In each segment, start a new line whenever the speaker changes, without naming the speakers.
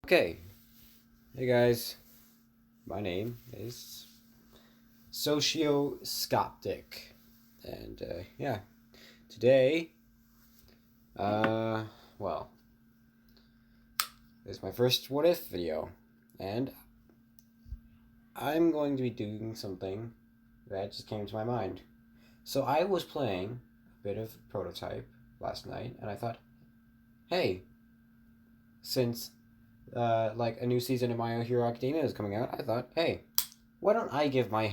Okay, hey guys, my name is Socioscoptic, and yeah, today, uh, well, this is my first What If video, and I'm going to be doing something that just came to my mind. So I was playing a bit of Prototype last night, and I thought, hey, since like a new season of My Hero Academia is coming out, I thought, hey, why don't I give my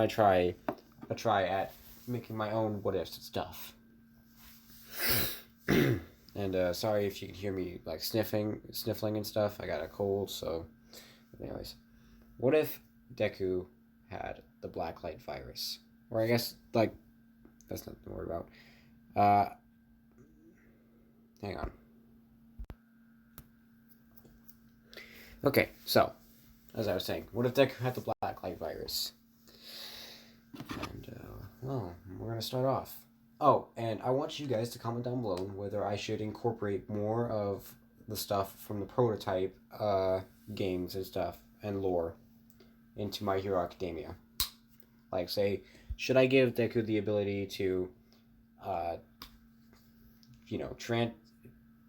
try a try at making my own what if stuff? And sorry if you can hear me like sniffling and stuff. I got a cold, so anyways, what if Deku had the Blacklight virus? Or I guess like that's not the word about. Uh, Hang on. Okay, so as I was saying, what if Deku had the Blacklight virus? And well, we're gonna start off. Oh, and I want you guys to comment down below whether I should incorporate more of the stuff from the Prototype games and stuff and lore into My Hero Academia. Like, say, should I give Deku the ability to, uh, you know,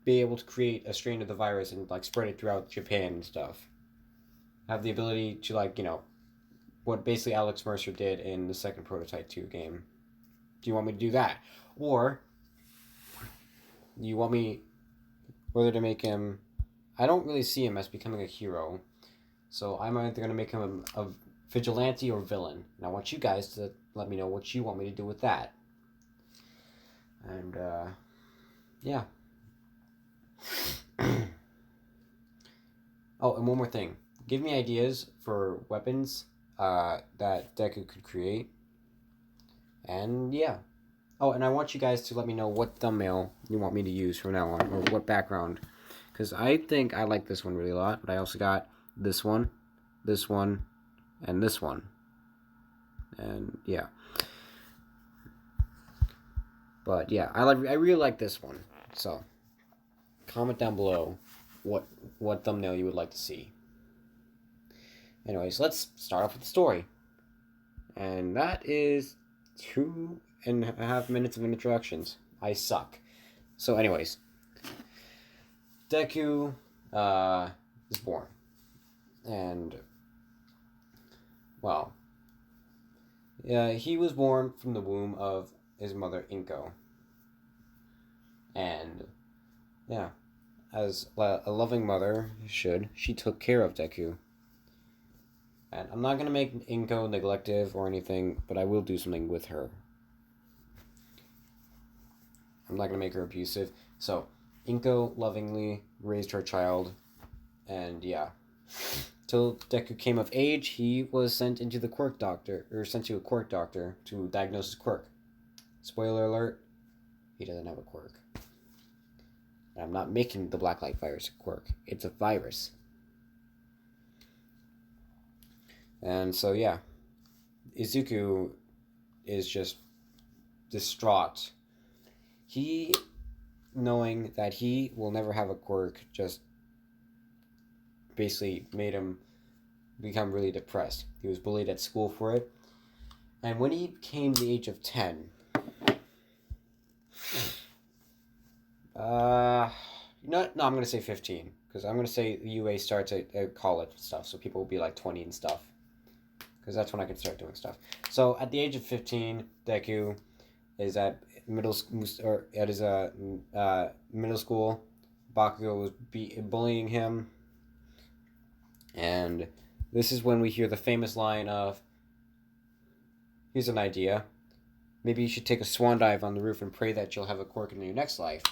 be able to create a strain of the virus and like spread it throughout Japan and stuff? Have the ability to like, what basically Alex Mercer did in the second Prototype 2 game. Do you want me to do that? Or you want me whether to make him... I don't really see him as becoming a hero, so I'm either going to make him a vigilante or villain. And I want you guys to let me know what you want me to do with that. And, yeah. Oh, and one more thing. Give me ideas for weapons that Deku could create. And, yeah. Oh, and I want you guys to let me know what thumbnail you want me to use from now on, or what background. Because I think I like this one really a lot, but I also got this one, and this one. And, yeah. But, yeah, I really like this one. So, comment down below what thumbnail you would like to see. Anyways, let's start off with the story. And that is 2.5 minutes of introductions. I suck. So, anyways, Deku is born. And, well, he was born from the womb of his mother, Inko. And, yeah, as a loving mother should, she took care of Deku. And I'm not going to make Inko neglective or anything, but I will do something with her. I'm not going to make her abusive. So, Inko lovingly raised her child, and yeah. Till Deku came of age, he was sent to a quirk doctor to diagnose his quirk. Spoiler alert, he doesn't have a quirk. And I'm not making the Blacklight virus a quirk. It's a virus. And so, yeah. Izuku is just distraught. He, knowing that he will never have a quirk, just basically made him become really depressed. He was bullied at school for it. And when he came the age of 10, I'm going to say 15, because I'm going to say the UA starts at college and stuff, so people will be like 20 and stuff, because that's when I can start doing stuff. So at the age of 15, Deku is at middle school, or at his middle school. Bakugo was bullying him, and this is when we hear the famous line of, "Here's an idea. Maybe you should take a swan dive on the roof and pray that you'll have a quirk in your next life."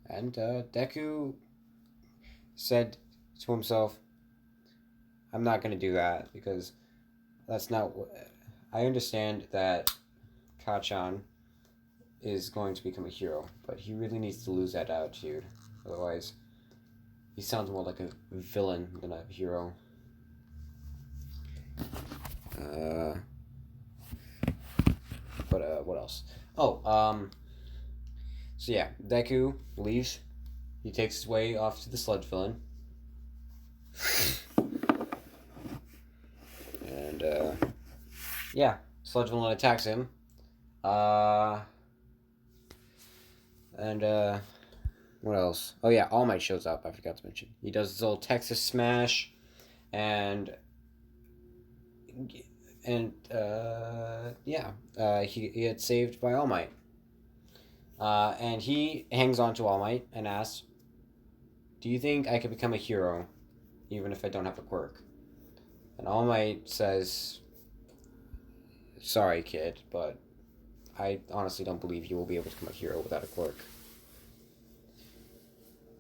And Deku said to himself, "I'm not going to do that, because that's not what... I understand that Kachan is going to become a hero, but he really needs to lose that attitude. Otherwise, he sounds more like a villain than a hero." But what else? Oh, so yeah, Deku leaves. He takes his way off to the sludge villain. yeah, Sludge Villain attacks him. Uh, and what else? Oh yeah, All Might shows up. I forgot to mention. He does his little Texas Smash, and he gets saved by All Might. And he hangs on to All Might and asks, "Do you think I could become a hero, even if I don't have a quirk?" And All Might says, "Sorry, kid, but I honestly don't believe you will be able to become a hero without a quirk."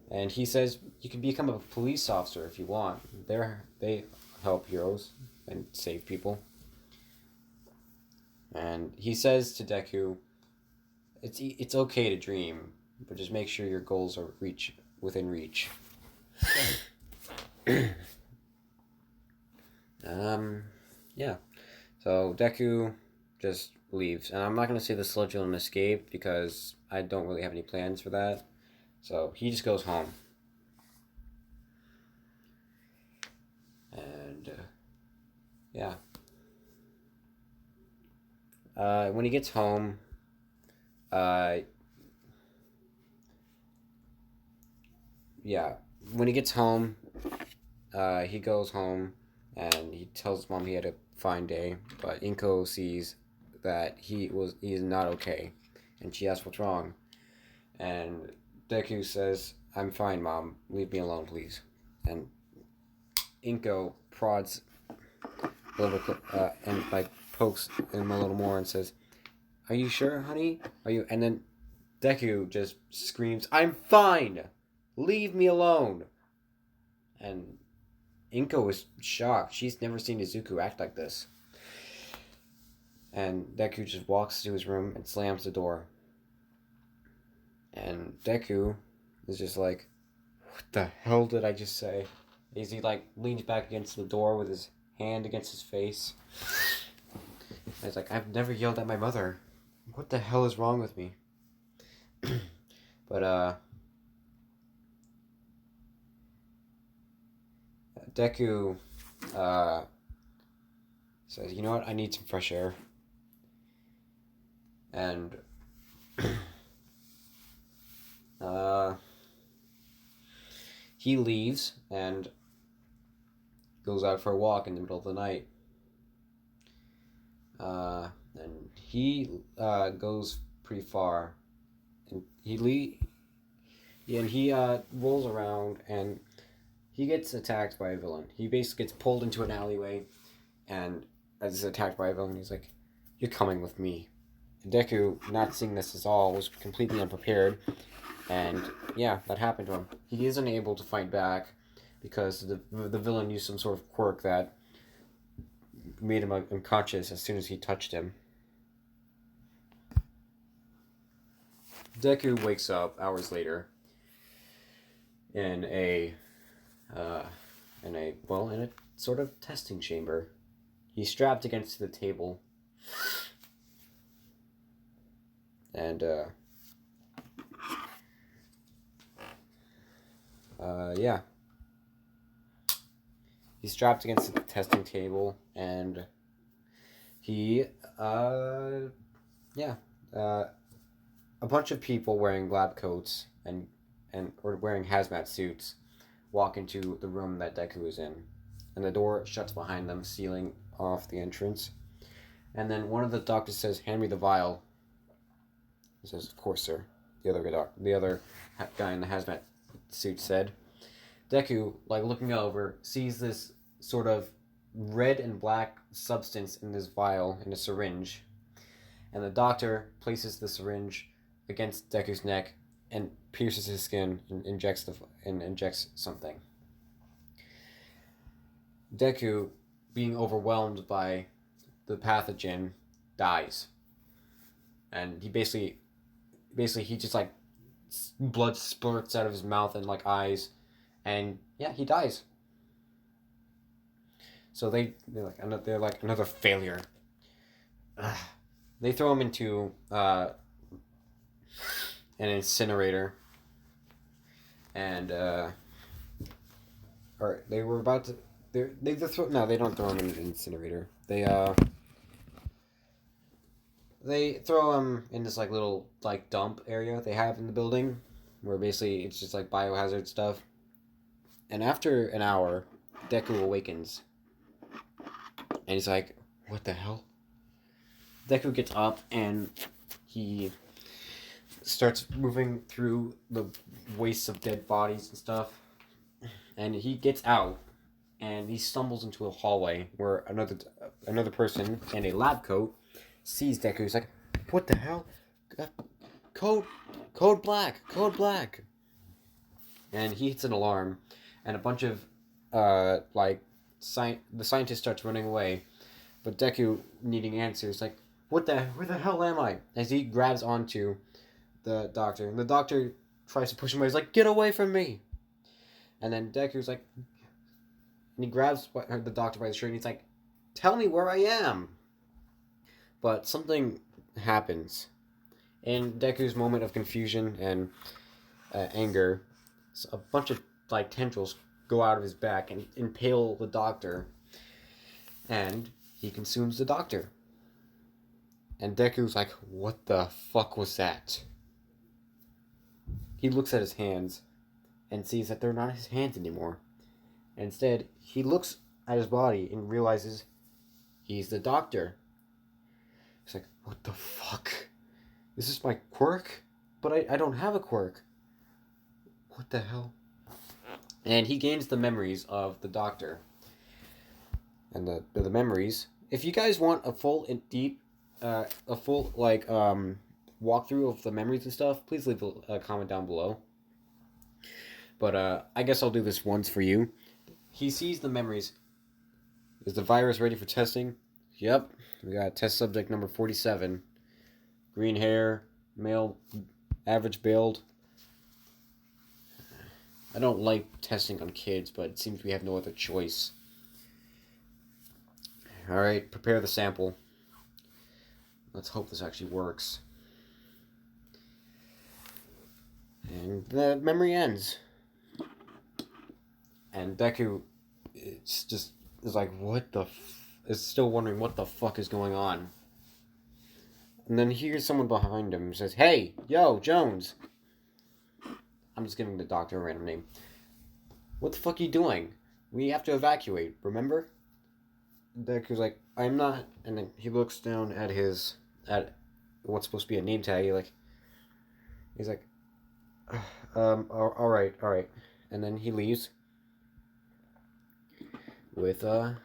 And he says, "You can become a police officer if you want. They help heroes and save people." And he says to Deku, "It's okay to dream, but just make sure your goals are within reach." Yeah. So Deku just leaves, and I'm not gonna say the Sludge Villain escaped because I don't really have any plans for that. So he just goes home, and yeah. When he gets home, uh, yeah. When he gets home, he goes home, and he tells his mom he had a fine day, but Inko sees that he is not okay, and she asks what's wrong, and Deku says, "I'm fine, Mom. Leave me alone, please." And Inko prods a little bit, and like pokes him a little more and says, "Are you sure, honey? Are you?" And then Deku just screams, "I'm fine. Leave me alone." And Inko was shocked. She's never seen Izuku act like this. And Deku just walks to his room and slams the door. And Deku is just like, "What the hell did I just say?" As he like leans back against the door with his hand against his face. And he's like, "I've never yelled at my mother. What the hell is wrong with me?" But Deku says, "You know what? I need some fresh air." And he leaves and goes out for a walk in the middle of the night. And he goes pretty far, and he rolls around, and he gets attacked by a villain. He basically gets pulled into an alleyway, and as he's attacked by a villain, he's like, "You're coming with me." And Deku, not seeing this at all, was completely unprepared, and yeah, that happened to him. He isn't able to fight back because the villain used some sort of quirk that made him unconscious as soon as he touched him. Deku wakes up hours later in a sort of testing chamber. He's strapped against the table, and yeah, he's strapped against the testing table, and he a bunch of people wearing lab coats and or wearing hazmat suits walk into the room that Deku is in, and the door shuts behind them, sealing off the entrance. And then one of the doctors says, "Hand me the vial." He says, "Of course, sir." The other guy in the hazmat suit said. Deku, like looking over, sees this sort of red and black substance in this vial in a syringe, and the doctor places the syringe against Deku's neck and pierces his skin and injects something. Deku, being overwhelmed by the pathogen, dies, and he basically he just like blood spurts out of his mouth and like eyes, and yeah, he dies. So they're like another failure. Ugh. They throw him into an incinerator, and or they were about to. They don't throw him in an incinerator. They they throw him in this like little like dump area they have in the building, where basically it's just like biohazard stuff. And after an hour, Deku awakens, and he's like, "What the hell?" Deku gets up and he starts moving through the wastes of dead bodies and stuff, and he gets out and he stumbles into a hallway where another person in a lab coat sees Deku. He's like, "What the hell? Code, code black!" And he hits an alarm, and a bunch of the scientist starts running away, but Deku, needing answers, like, where the hell am I? As he grabs onto the doctor, and the doctor tries to push him away. He's like, "Get away from me!" And then Deku's like, and he grabs the doctor by the shirt, and he's like, "Tell me where I am." But something happens. In Deku's moment of confusion and anger, a bunch of like tendrils go out of his back and impale the doctor, and he consumes the doctor. And Deku's like, "What the fuck was that?" He looks at his hands and sees that they're not his hands anymore. Instead, he looks at his body and realizes he's the doctor. He's like, "What the fuck? Is this my quirk? But I don't have a quirk. What the hell?" And he gains the memories of the doctor. And the memories. If you guys want a full walkthrough of the memories and stuff, please leave a comment down below. But I guess I'll do this once for you. He sees the memories. Is the virus ready for testing? Yep. We got test subject number 47. Green hair, male, average build. I don't like testing on kids, but it seems we have no other choice. Alright, prepare the sample. Let's hope this actually works. And the memory ends. And Deku is like, what the is still wondering what the fuck is going on. And then he hears someone behind him who says, "Hey, yo, Jones." I'm just giving the doctor a random name. "What the fuck are you doing? We have to evacuate, remember?" Deku's like, "I'm not." And then he looks down at what's supposed to be a name tag. He's like, all right. And then he leaves with the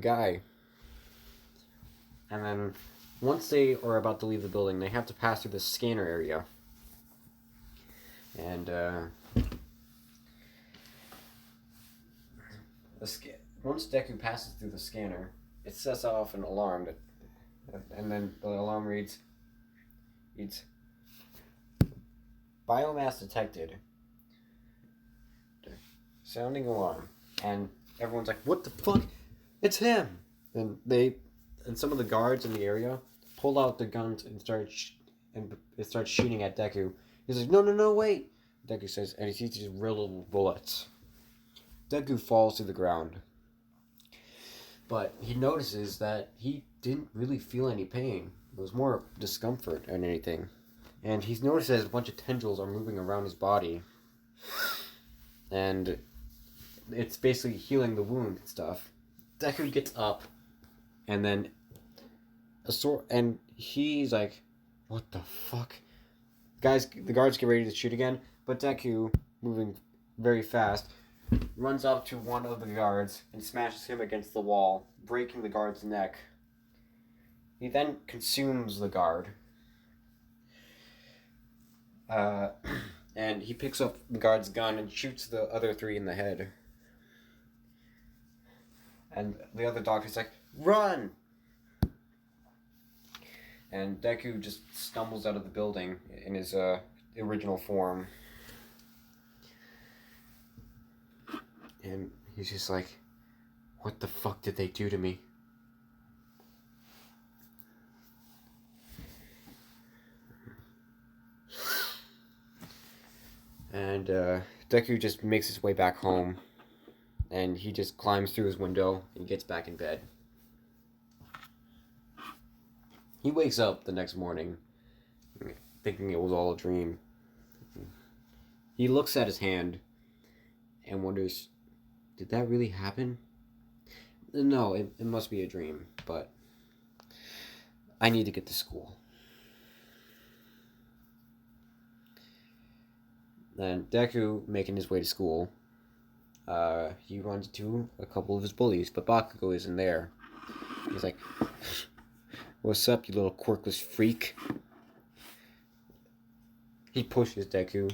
guy. And then once they are about to leave the building, they have to pass through the scanner area. And once Deku passes through the scanner, it sets off an alarm and then the alarm reads "Biomass detected. Sounding alarm." And everyone's like, "What the fuck? It's him!" And some of the guards in the area pull out their guns and start shooting at Deku. He's like, No, wait!" Deku says, and he sees these real little bullets. Deku falls to the ground. But he notices that he didn't really feel any pain. It was more discomfort than anything. And he's noticed that a bunch of tendrils are moving around his body. And it's basically healing the wound and stuff. Deku gets up, and then and he's like, "What the fuck?" The guards get ready to shoot again, but Deku, moving very fast, runs up to one of the guards and smashes him against the wall, breaking the guard's neck. He then consumes the guard. And he picks up the guard's gun and shoots the other three in the head. And the other doctor's like, "Run!" And Deku just stumbles out of the building in his original form. And he's just like, "What the fuck did they do to me?" And Deku just makes his way back home. And he just climbs through his window and gets back in bed. He wakes up the next morning thinking it was all a dream. He looks at his hand and wonders, did that really happen? No, it must be a dream, but I need to get to school. Then Deku, making his way to school, he runs into a couple of his bullies, but Bakugo isn't there. He's like, what's up, you little quirkless freak? He pushes Deku.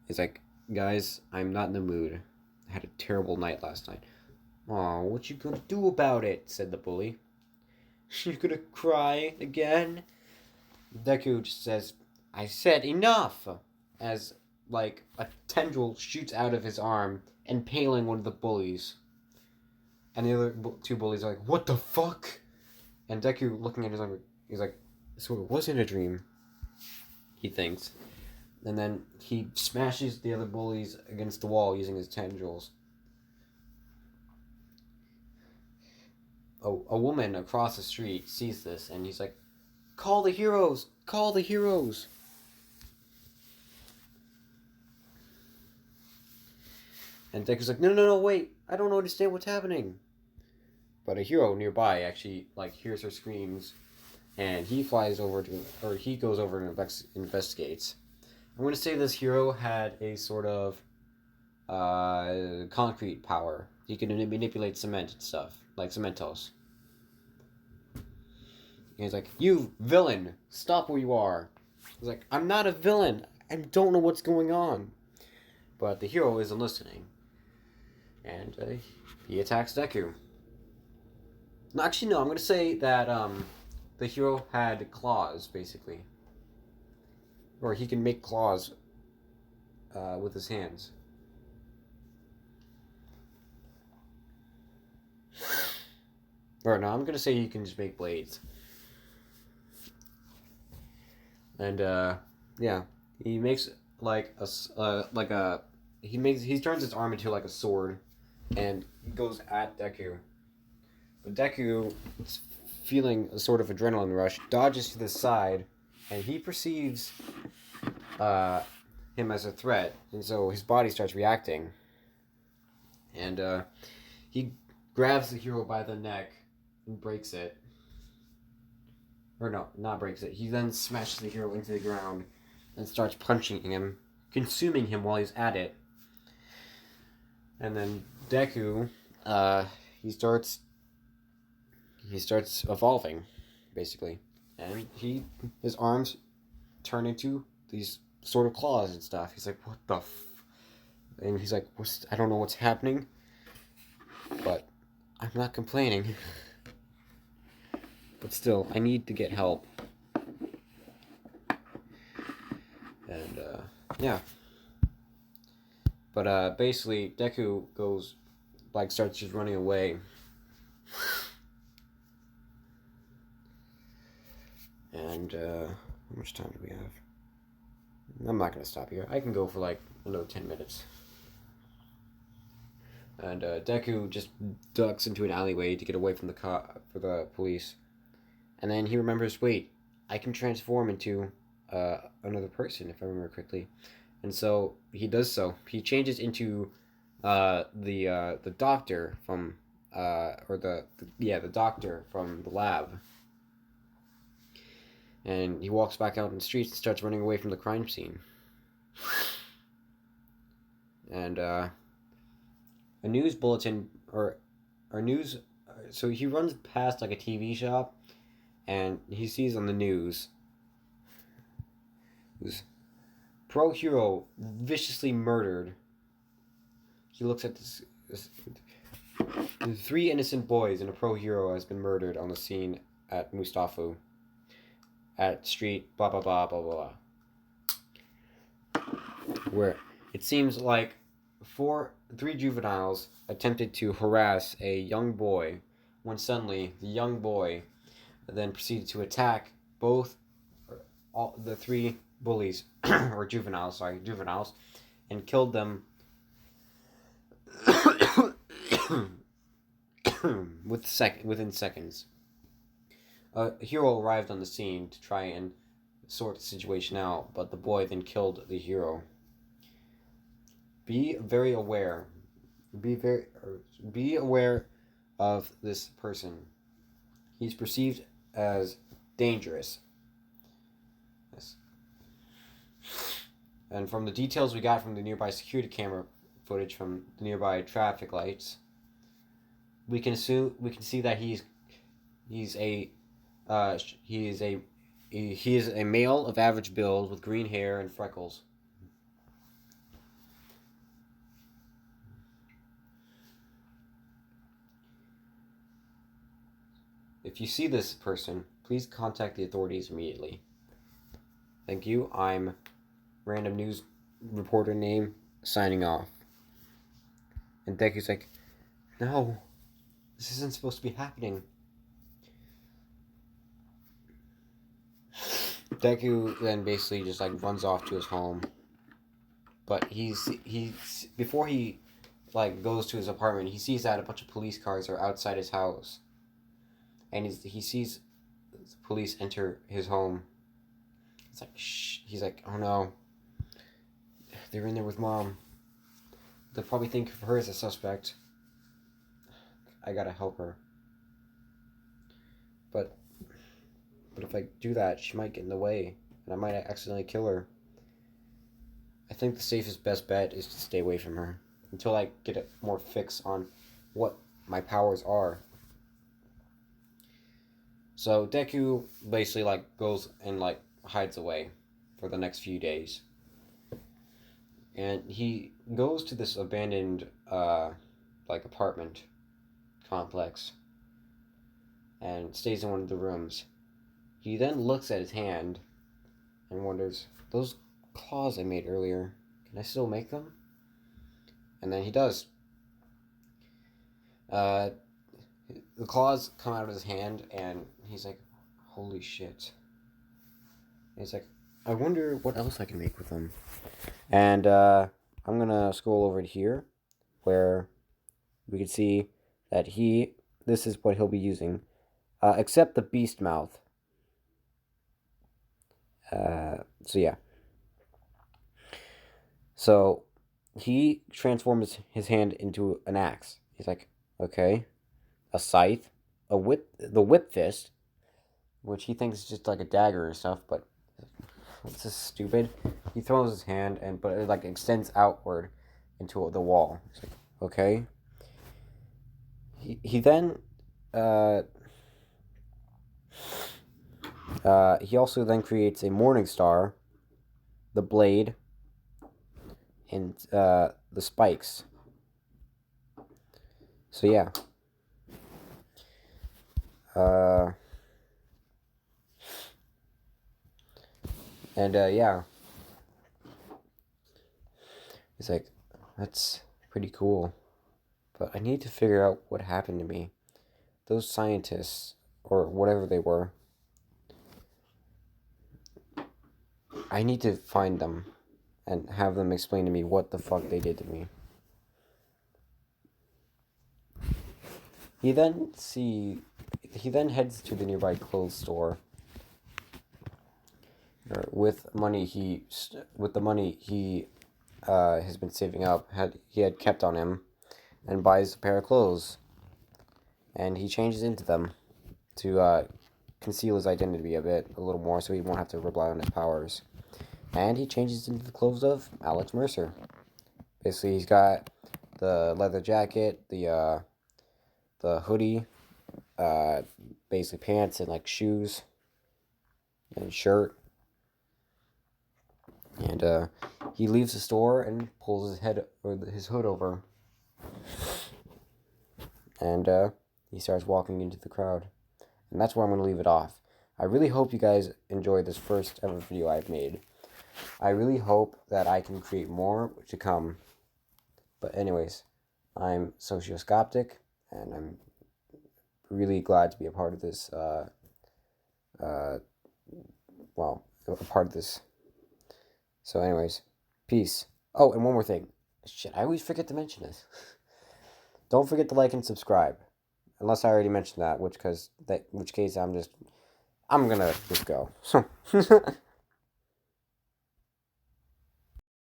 He's like, guys, I'm not in the mood. I had a terrible night last night. Aw, what you gonna do about it? Said the bully. You gonna cry again? Deku just says, I said enough! As, like, a tendril shoots out of his arm, impaling one of the bullies. And the other two bullies are like, what the fuck? And Deku, looking at his arm, he's like, so it wasn't a dream, he thinks. And then he smashes the other bullies against the wall using his tendrils. A woman across the street sees this, and he's like, call the heroes! Call the heroes! And Deku's like, no, wait! I don't understand what's happening! But a hero nearby actually, like, hears her screams, and he flies over to, or he goes over and investigates. I'm going to say this hero had a sort of concrete power. He can manipulate cement and stuff, like Cementos. And he's like, you villain, stop where you are. He's like, I'm not a villain. I don't know what's going on. But the hero isn't listening. And he attacks Deku. No, actually, no, I'm going to say that the hero had claws, basically. Or he can make claws with his hands. Or no, I'm going to say he can just make blades. And yeah, he makes like a he turns his arm into like a sword, and he goes at Deku. But Deku, feeling a sort of adrenaline rush, dodges to the side, and he perceives him as a threat, and so his body starts reacting. And he grabs the hero by the neck and breaks it. Or no, not breaks it. He then smashes the hero into the ground and starts punching him, consuming him while he's at it. And then Deku, he starts evolving, basically, and his arms turn into these sort of claws and stuff. He's like, what the and he's like, I don't know what's happening, but I'm not complaining. But still, I need to get help. And, yeah. But, basically, Deku starts just running away. And, how much time do we have? I'm not gonna stop here. I can go for, like, another 10 minutes. And, Deku just ducks into an alleyway to get away from the police. And then he remembers, wait, I can transform into another person, if I remember correctly. And so he does so. He changes into the doctor from the doctor from the lab. And he walks back out in the streets and starts running away from the crime scene. And a news bulletin so he runs past like a TV shop. And he sees on the news, pro hero viciously murdered. He looks at this 3 innocent boys and a pro hero has been murdered on the scene at Mustafa, at street blah blah blah blah blah. Where it seems like 3 juveniles attempted to harass a young boy, when suddenly the young boy then proceeded to attack all the 3 bullies, or juveniles, and killed them within seconds. A hero arrived on the scene to try and sort the situation out, but the boy then killed the hero. Be very aware. Be very be aware of this person. He's perceived as dangerous. Yes. And from the details we got from the nearby security camera footage from the nearby traffic lights, we can see that he is a male of average build with green hair and freckles. If you see this person, please contact the authorities immediately. Thank you. I'm random news reporter name signing off. And Deku's like, no, this isn't supposed to be happening. Deku then basically just like runs off to his home. But he's before he like goes to his apartment, he sees that a bunch of police cars are outside his house. And he sees the police enter his home. It's like, shh. He's like, oh no. They're in there with Mom. They'll probably think of her as a suspect. I gotta help her. But if I do that, she might get in the way. And I might accidentally kill her. I think the safest best bet is to stay away from her. Until I get a more fix on what my powers are. So Deku basically like goes and like hides away for the next few days. And he goes to this abandoned like apartment complex and stays in one of the rooms. He then looks at his hand and wonders, those claws I made earlier, can I still make them? And then he does. The claws come out of his hand and he's like, holy shit. And he's like, I wonder what else I can make with them. And I'm gonna scroll over to here where we can see that this is what he'll be using. Except the beast mouth. So yeah. So he transforms his hand into an axe. He's like, okay, a scythe, the whip fist, which he thinks is just like a dagger and stuff, but it's just stupid. He throws his hand but it like extends outward into the wall. He's like, okay. He then he also then creates a morning star, the blade, and the spikes. So yeah. Yeah. He's like, that's pretty cool. But I need to figure out what happened to me. Those scientists, or whatever they were, I need to find them and have them explain to me what the fuck they did to me. He then heads to the nearby clothes store. With the money he has been saving up, he had kept on him, and buys a pair of clothes. And he changes into them to conceal his identity a little more, so he won't have to rely on his powers. And he changes into the clothes of Alex Mercer. Basically, he's got the leather jacket, the hoodie, basically pants and like shoes and shirt. And he leaves the store and pulls his hood over. And he starts walking into the crowd. And that's where I'm going to leave it off. I really hope you guys enjoyed this first ever video I've made. I really hope that I can create more to come. But anyways, I'm Socioscoptic, and I'm really glad to be a part of this, a part of this. So anyways, peace. Oh, and one more thing. Shit, I always forget to mention this. Don't forget to like and subscribe. Unless I already mentioned that, which case I'm gonna just go.